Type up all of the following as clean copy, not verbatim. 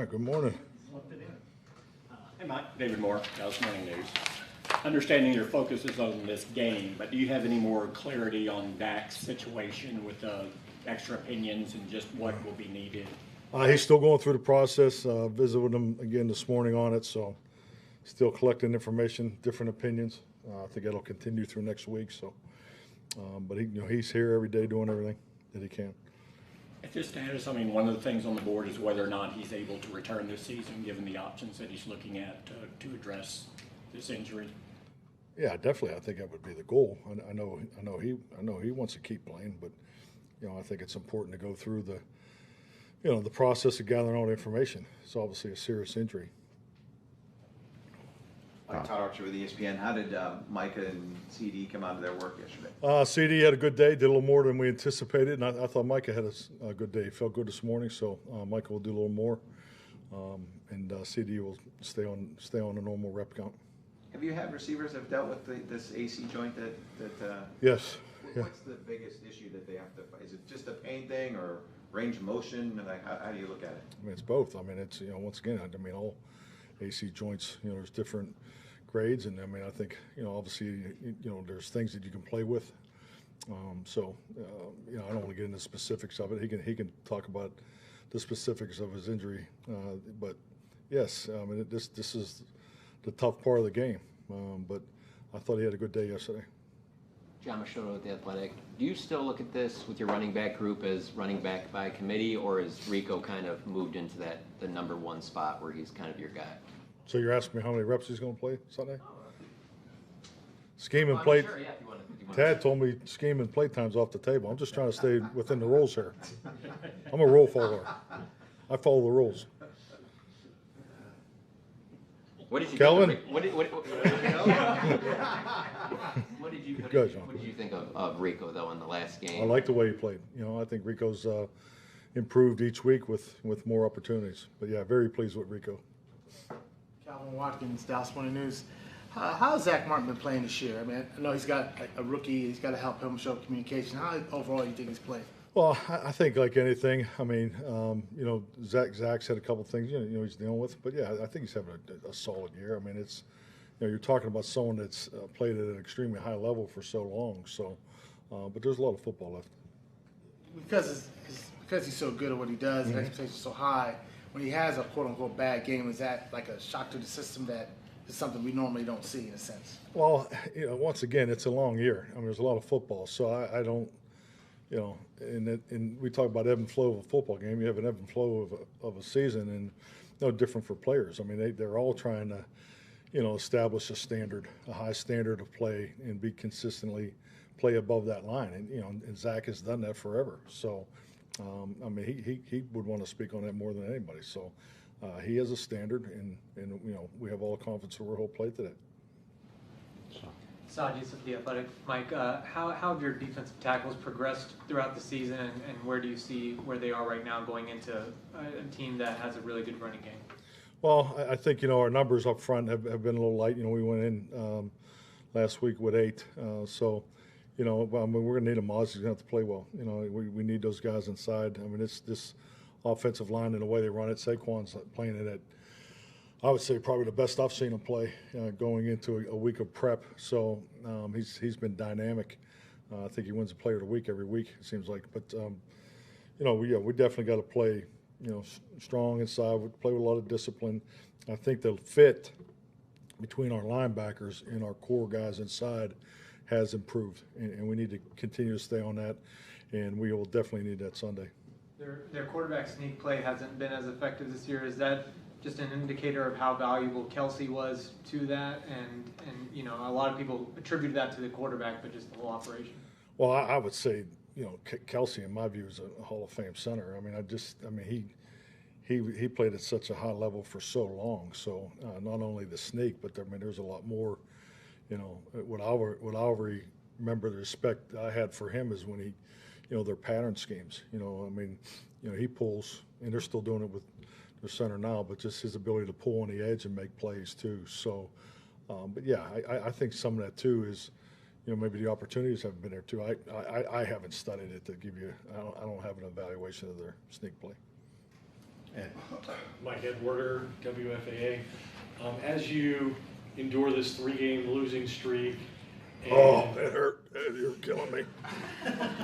right, good morning. Hey, Mike. David Moore, Dallas Morning News. Understanding your focus is on this game, but do you have any more clarity on Dak's situation with extra opinions and just what will be needed? He's still going through the process. Visited with him again this morning on it, so still collecting information, different opinions. I think that'll continue through next week. So, but he's here every day doing everything that he can. At this status, I mean, one of the things on the board is whether or not he's able to return this season, given the options that he's looking at to address this injury. Yeah, definitely. I think that would be the goal. I know he wants to keep playing, but I think it's important to go through the process of gathering all the information. It's obviously a serious injury. Todd Archer with ESPN. How did Micah and CD come out of their work yesterday? CD had a good day, did a little more than we anticipated, and I thought Micah had a good day. He felt good this morning, so Micah will do a little more, and CD will stay on a normal rep count. Have you had receivers that have dealt with this AC joint that Yes. What's the biggest issue that they have to fight? Is it just a pain thing or range of motion? Like, how do you look at it? I mean, it's both. I mean, it's once again, all AC joints. There's different grades, and I mean, I think obviously, there's things that you can play with. I don't want to get into specifics of it. He can talk about the specifics of his injury, but yes, I mean, this is the tough part of the game. But I thought he had a good day yesterday. John Machado with The Athletic. Do you still look at this with your running back group as running back by committee, or has Rico kind of moved into the number one spot where he's kind of your guy? So you're asking me how many reps he's going to play Sunday? Scheme and play. Sure, yeah, if you want Tad told me scheme and play time's off the table. I'm just trying to stay within the rules here. I'm a rule follower. I follow the rules. What did you Kelvin? think of, what did you think of Rico though in the last game? I like the way he played. I think Rico's improved each week with more opportunities. But yeah, very pleased with Rico. Calvin Watkins, Dallas Morning News. How has Zach Martin been playing this year? I mean, I know he's got a rookie. He's got to help him show communication. How overall do you think he's played? Well, I think like anything. I mean, Zach's had a couple things he's dealing with, but yeah, I think he's having a solid year. I mean, it's you're talking about someone that's played at an extremely high level for so long. So, but there's a lot of football left. Because he's so good at what he does, and expectations so high. When he has a quote-unquote bad game, is that like a shock to the system that is something we normally don't see in a sense? Well, once again, it's a long year. I mean, there's a lot of football, so I don't, and we talk about ebb and flow of a football game. You have an ebb and flow of a season, and no different for players. I mean, they're all trying to, establish a high standard of play and be consistently play above that line. And Zach has done that forever. So, I mean, he would want to speak on that more than anybody. So, he has a standard, and we have all confidence that he'll play today. Sajis of The Athletic. Mike, how have your defensive tackles progressed throughout the season, and where do you see where they are right now going into a team that has a really good running game? Well, I think, our numbers up front have been a little light. We went in last week with 8. So, I mean, we're going to need him. Ozzy's going to have to play well. We need those guys inside. I mean, it's this offensive line and the way they run it. Saquon's playing it at, I would say, probably the best I've seen him play going into a week of prep. So he's been dynamic. I think he wins the Player of the Week every week, it seems like. But, we definitely got to play, strong inside. We play with a lot of discipline. I think the fit between our linebackers and our core guys inside has improved, and we need to continue to stay on that, and we will definitely need that Sunday. Their quarterback sneak play hasn't been as effective this year. Is that just an indicator of how valuable Kelsey was to that? And a lot of people attribute that to the quarterback, but just the whole operation. Well, I would say, Kelsey, in my view, is a Hall of Fame center. I mean, he played at such a high level for so long. So not only the sneak, but there's a lot more. What I remember the respect I had for him is when he, their pattern schemes. He pulls, and they're still doing it with their center now, but just his ability to pull on the edge and make plays too. So, but yeah, I think some of that too is, maybe the opportunities haven't been there too. I haven't studied it to give you. I don't have an evaluation of their sneak play. Ed. Mike Edwarder, WFAA. As you endure this 3-game losing streak, and Oh, that hurt. Ed, you're killing me.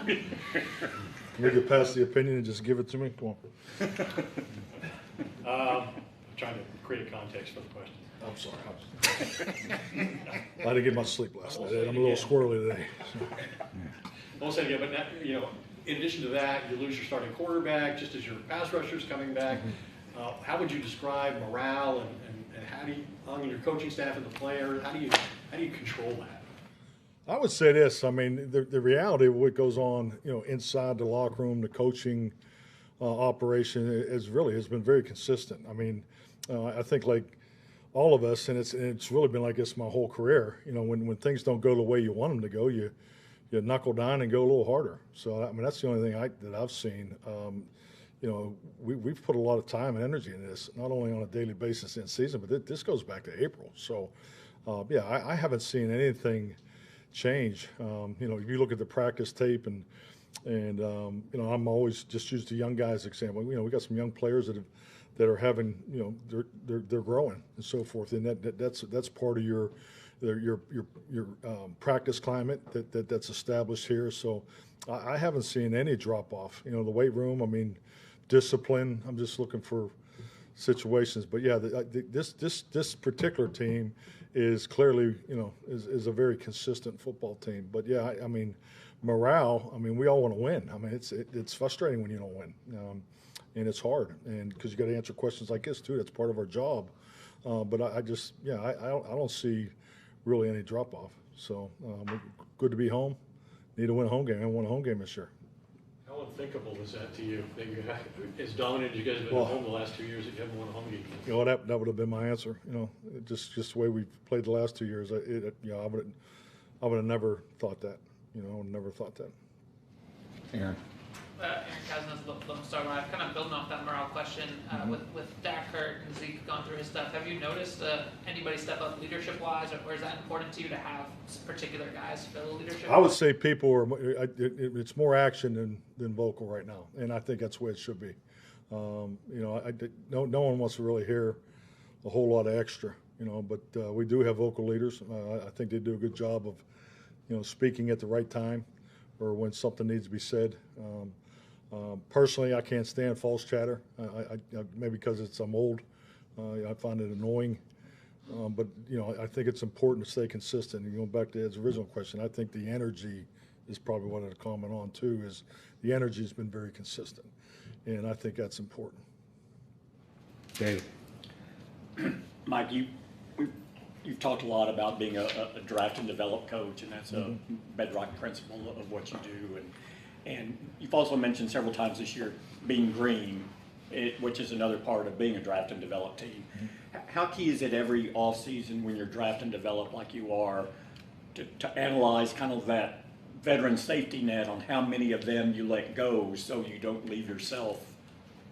Can we get past the opinion and just give it to me? Come on. I'm trying to create context for the question. I'm sorry. I didn't get much sleep last night, Ed. I'm a little squirrely today. I won't say it again, but now, in addition to that, you lose your starting quarterback just as your pass rusher's coming back. How would you describe morale and how do you, among your coaching staff and the players, how do you control that? I would say this. I mean, the reality of what goes on, inside the locker room, the coaching operation has been very consistent. I mean, I think like all of us, and it's really been like this my whole career. When things don't go the way you want them to go, you knuckle down and go a little harder. So I mean, that's the only thing that I've seen. We've put a lot of time and energy into this, not only on a daily basis in season, but this goes back to April. So I haven't seen anything change. If you look at the practice tape and I'm always just use the young guys example. We got some young players that are having, they're growing and so forth, and that's part of your practice climate that's established here. So I haven't seen any drop off. The weight room. I mean, discipline. I'm just looking for situations, but yeah, this particular team is clearly is a very consistent football team. But yeah, I mean, morale. I mean, we all want to win. I mean, it's frustrating when you don't win, and it's hard, and because you got to answer questions like this too. That's part of our job. But I don't see really any drop off. So good to be home. Need to win a home game. I won a home game this year. How unthinkable is that to you? That you have, as dominant as you guys have been Well, at home the last 2 years, that you haven't won a home game. That would have been my answer. Just the way we've played the last 2 years. I would have never thought that. I would have never thought that. Aaron. Aaron Cousins, Lone Star Live, kind of building off that morale question, with Dak hurt and Zeke gone through his stuff, have you noticed anybody step up leadership-wise, or is that important to you to have particular guys fill leadership? I would say people are. It's more action than vocal right now, and I think that's the way it should be. No one wants to really hear a whole lot of extra, but we do have vocal leaders. I think they do a good job of, speaking at the right time, or when something needs to be said. Personally, I can't stand false chatter. Maybe because I'm old, I find it annoying. But I think it's important to stay consistent. And going back to Ed's original question, I think the energy is probably what I'd comment on too. Is the energy has been very consistent, and I think that's important. Dave. Mike, you've talked a lot about being a draft and develop coach, and that's a bedrock principle of what you do. And you've also mentioned several times this year being green, which is another part of being a draft and develop team. How key is it every offseason when you're draft and develop like you are to analyze kind of that veteran safety net on how many of them you let go so you don't leave yourself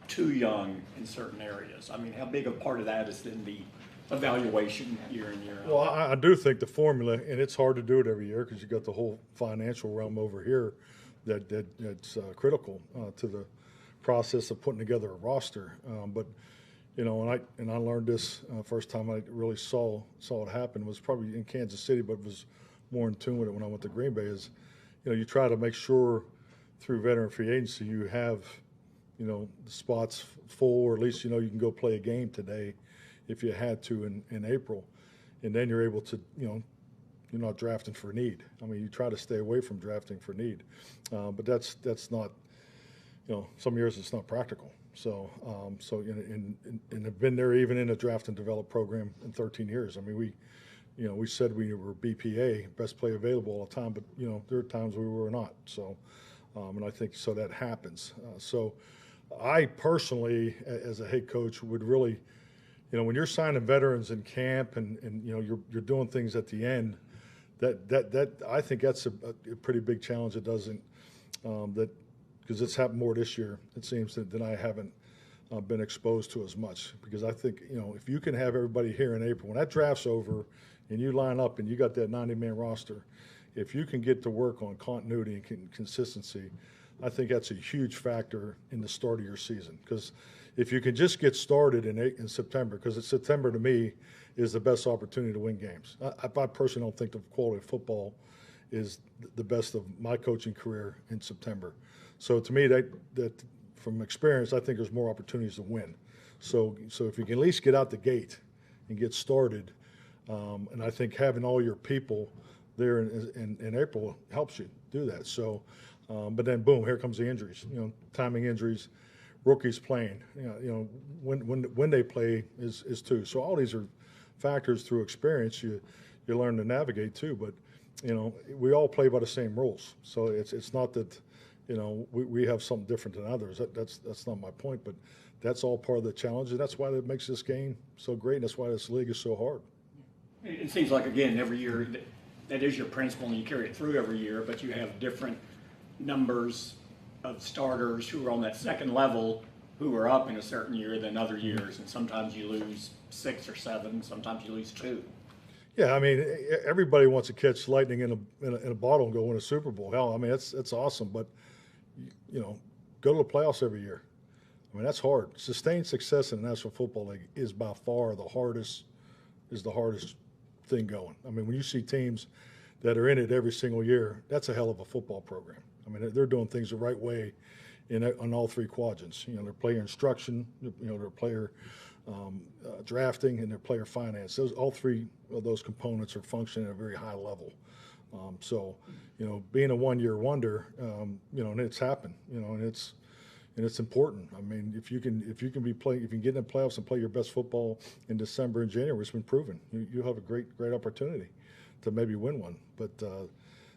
too young in certain areas? I mean, how big a part of that is then the evaluation year in, year out? Well, I do think the formula, and it's hard to do it every year because you got the whole financial realm over here that's critical to the process of putting together a roster. But and I learned this first time I really saw it happen was probably in Kansas City, but was more in tune with it when I went to Green Bay. Is you try to make sure through veteran free agency you have the spots full, or at least you can go play a game today if you had to in April, and then you're able to you're not drafting for need. I mean, you try to stay away from drafting for need, but that's not, some years it's not practical. So, and have been there even in a draft and develop program in 13 years. I mean, we said we were BPA, best play available all the time, but there are times we were not. So, and I think so that happens. So, I personally, as a head coach, would really, when you're signing veterans in camp and you're doing things at the end. That I think that's a pretty big challenge. It doesn't because it's happened more this year. It seems that I haven't been exposed to as much, because I think if you can have everybody here in April when that draft's over and you line up and you got that 90-man roster, if you can get to work on continuity and consistency, I think that's a huge factor in the start of your season. Because if you can just get started in September, because September to me is the best opportunity to win games. I personally don't think the quality of football is the best of my coaching career in September. So to me, that from experience, I think there's more opportunities to win. So if you can at least get out the gate and get started, and I think having all your people there in April helps you do that. So, but then boom, here comes the injuries. Timing injuries, rookies playing. When they play is too. So all these are factors through experience you learn to navigate too. But we all play by the same rules. So it's not that we have something different than others. That's not my point. But that's all part of the challenge, and that's why that makes this game so great. And that's why this league is so hard. It seems like, again, every year that is your principle, and you carry it through every year, but you have different numbers of starters who are on that second level who are up in a certain year than other years, and sometimes you lose 6 or 7, sometimes you lose 2. Yeah, I mean, everybody wants to catch lightning in a bottle and go win a Super Bowl. Hell, I mean, it's awesome, but go to the playoffs every year. I mean, that's hard. Sustained success in the National Football League is by far the hardest thing going. I mean, when you see teams that are in it every single year, that's a hell of a football program. I mean, they're doing things the right way on all 3 quadrants. Their player instruction, their player drafting, and their player finance. All 3 of those components are functioning at a very high level. So, being a one-year wonder, and it's happened, and it's important. I mean, if you can get in the playoffs and play your best football in December and January, it's been proven. You have a great opportunity to maybe win one. But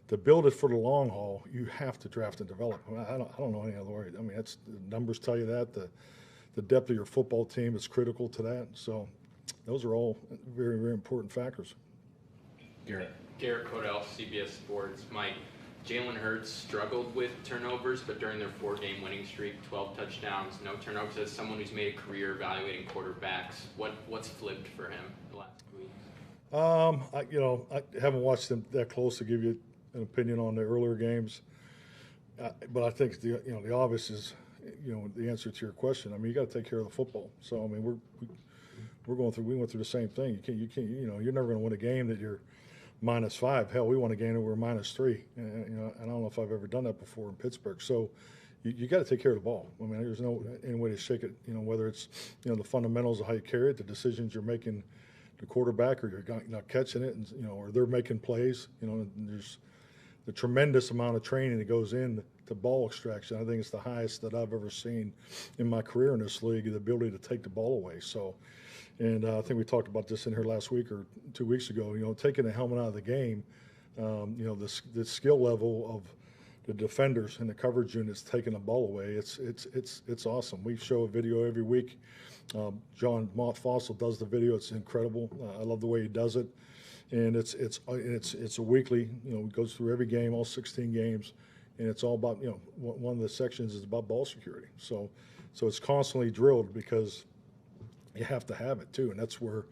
to build it for the long haul, you have to draft and develop. I don't know any other way. I mean, the numbers tell you that. The depth of your football team is critical to that. So those are all very, very important factors. Garrett Codell, CBS Sports. Mike, Jalen Hurts struggled with turnovers, but during their 4-game winning streak, 12 touchdowns, no turnovers. As someone who's made a career evaluating quarterbacks, what's flipped for him the last 2 weeks? I haven't watched them that close to give you an opinion on the earlier games, but I think the obvious is the answer to your question. I mean, you got to take care of the football. So I mean, we went through the same thing. You can't you're never going to win a game that you're -5. Hell, we won a game that we're -3. And I don't know if I've ever done that before in Pittsburgh. So you got to take care of the ball. I mean, there's no any way to shake it. Whether it's the fundamentals of how you carry it, the decisions you're making, the quarterback, or you're not catching it, and or they're making plays. There's the tremendous amount of training that goes in to ball extraction. I think it's the highest that I've ever seen in my career in this league, the ability to take the ball away. So, and I think we talked about this in here last week or 2 weeks ago, taking the helmet out of the game, the skill level of the defenders and the coverage units taking the ball away, it's awesome. We show a video every week. John Fossil does the video. It's incredible. I love the way he does it. And it's a weekly, it goes through every game, all 16 games, and it's all about, one of the sections is about ball security. So it's constantly drilled because you have to have it too, and that's where,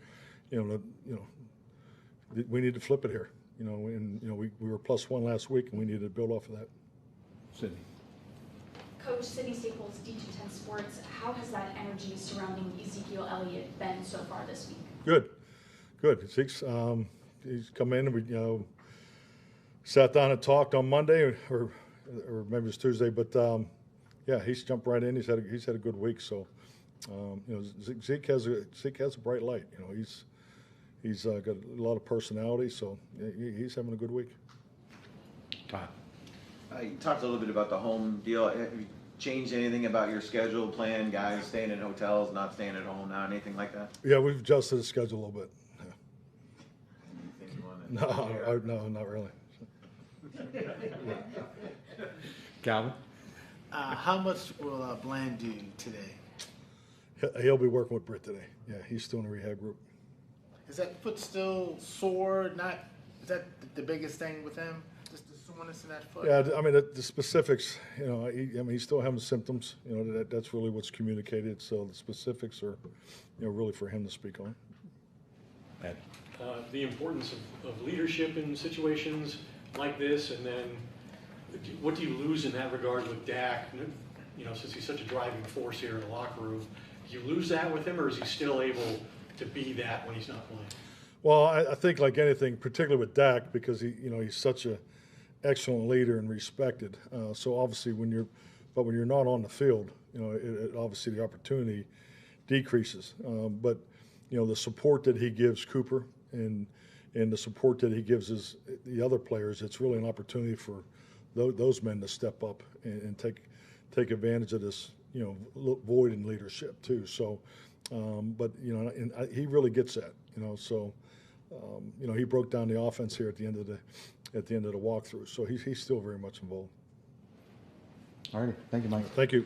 we need to flip it here, and we were +1 last week, and we need to build off of that. Sydney. Coach, Sydney Staples, D210 Sports. How has that energy surrounding Ezekiel Elliott been so far this week? Good. He's come in, and we sat down and talked on Monday, or maybe it was Tuesday. But he's jumped right in. He's had a good week. So Zeke has a bright light. He's got a lot of personality. So he's having a good week. Todd. You talked a little bit about the home deal. Have you changed anything about your schedule, plan, guys staying in hotels, not staying at home now, anything like that? Yeah, we've adjusted the schedule a little bit. Anything you wanna share? No, not really. Calvin. How much will Bland do today? He'll be working with Britt today. Yeah, he's still in the rehab group. Is that foot still sore? Is that the biggest thing with him? Just the soreness in that foot? Yeah, I mean the specifics. He's still having symptoms. That's really what's communicated. So the specifics are, really for him to speak on. Ed. The importance of leadership in situations like this, and then what do you lose in that regard with Dak? Since he's such a driving force here in the locker room, you lose that with him, or is he still able to be that when he's not playing? Well, I think like anything, particularly with Dak, because he's such a excellent leader and respected. So obviously when you're not on the field, it obviously the opportunity decreases. But the support that he gives Cooper and the support that he gives the other players, it's really an opportunity for those men to step up and take advantage of this void in leadership too. So, but he really gets that. So. He broke down the offense here at the end of the walkthrough. So he's still very much involved. All righty, thank you, Mike. Thank you.